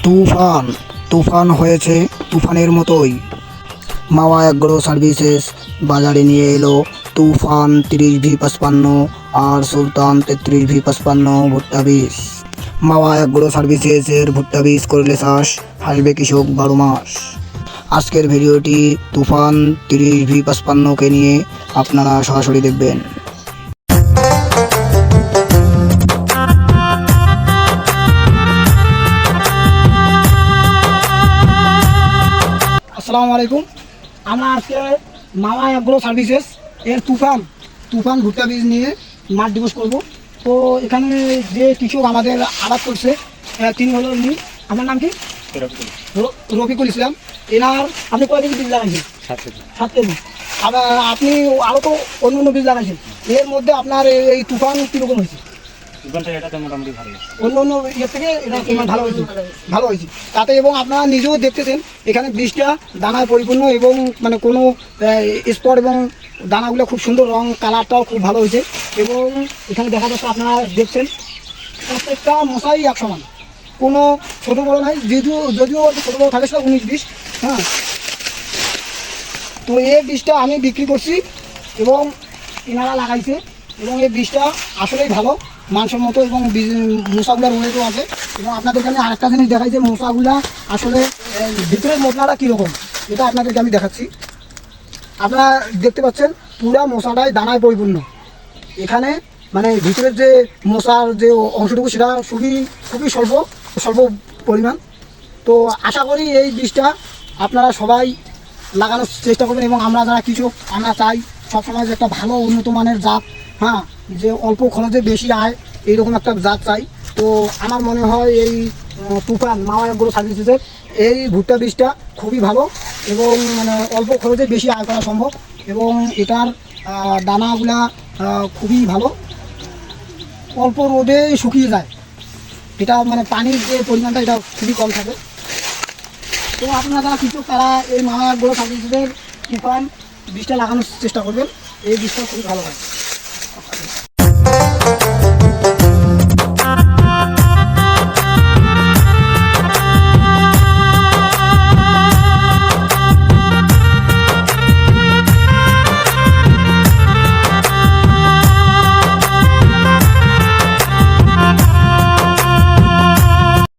তুফান তুফান হয়েছে তুফানের মতোই। মাওয়া অ্যাগ্রো সার্ভিসেস বাজারে নিয়ে এলো তুফান 30V55 আর সুলতান 33V55 ভুট্টা বীজ। মাওয়া অ্যাগ্রো সার্ভিসেসের ভুট্টা বীজ করলে চাষ হাসবে কৃষক 12 মাস। আজকের ভিডিওটি তুফান 30V55কে নিয়ে আপনারা সরাসরি দেখবেন। আসসালামু আলাইকুম। আমরা আজকে মাওয়া অ্যাগ্রো সার্ভিসেস এর তুফান ভুট্টা বীজ নিয়ে মাঠ দিবস করব। তো এখানে যে কৃষক আমাদের আবাদ করছে তিনি হলো আমার নাম কি রফিকুল ইসলাম। এনার আপনি কয়দিন বীজ লাগাইছেন? 7 কেজি। আবার আপনি আরও তো অন্য বীজ লাগাইছেন, এর মধ্যে আপনার এই তুফান কীরকম হয়েছে? অন্য ইয়ের থেকে এটা ভালো হয়েছে তাতে, এবং আপনারা নিজেও দেখতেছেন এখানে বীজটা দানায় পরিপূর্ণ এবং মানে কোনো স্পট এবং দানাগুলো খুব সুন্দর, রং কালারটাও খুব ভালো হয়েছে। এবং এখানে দেখা যাচ্ছে আপনারা দেখছেন প্রত্যেকটা মশাই এক সমান, কোনো ছোটো বড়ো নাই। যদিও ছোটো বড়ো থাকে সেটা 19-20। হ্যাঁ, তো এই বীজটা আমি বিক্রি করছি এবং এনারা লাগাইছে, এবং এই বীজটা আসলেই ভালো, মানসম্মত, এবং মশাগুলার ওয়েটও আছে। এবং আপনাদেরকে আমি আরেকটা জিনিস দেখাই যে মশাগুলা আসলে ভিতরের মশলাটা কীরকম, এটা আপনাদেরকে আমি দেখাচ্ছি। আপনারা দেখতে পাচ্ছেন পুরা মশাটাই দানায় পরিপূর্ণ। এখানে মানে ভিতরের যে মশার যে অংশটুকু সেটা খুবই স্বল্প পরিমাণ। তো আশা করি এই বীজটা আপনারা সবাই লাগানোর চেষ্টা করবেন, এবং আমরা যারা কৃষক আমরা চাই সবসময় যে একটা ভালো উন্নত মানের জাত, হ্যাঁ, যে অল্প খরচে বেশি আয় এইরকম একটা জাত চাই। তো আমার মনে হয় এই তুফান মাওয়া অ্যাগ্রো সার্ভিসেসের এই ভুট্টা বীজটা খুবই ভালো, এবং মানে অল্প খরচে বেশি আয় করা সম্ভব, এবং এটার দানাগুলা খুবই ভালো, অল্প রোদে শুকিয়ে যায়। এটা মানে পানির যে পরিমাণটা এটা খুবই কম থাকে। তো আপনারা যারা কৃষক তারা এই মাওয়া অ্যাগ্রো সার্ভিসেসের তুফান বীজটা লাগানোর চেষ্টা করবেন, এই বীজটা খুবই ভালো হয়।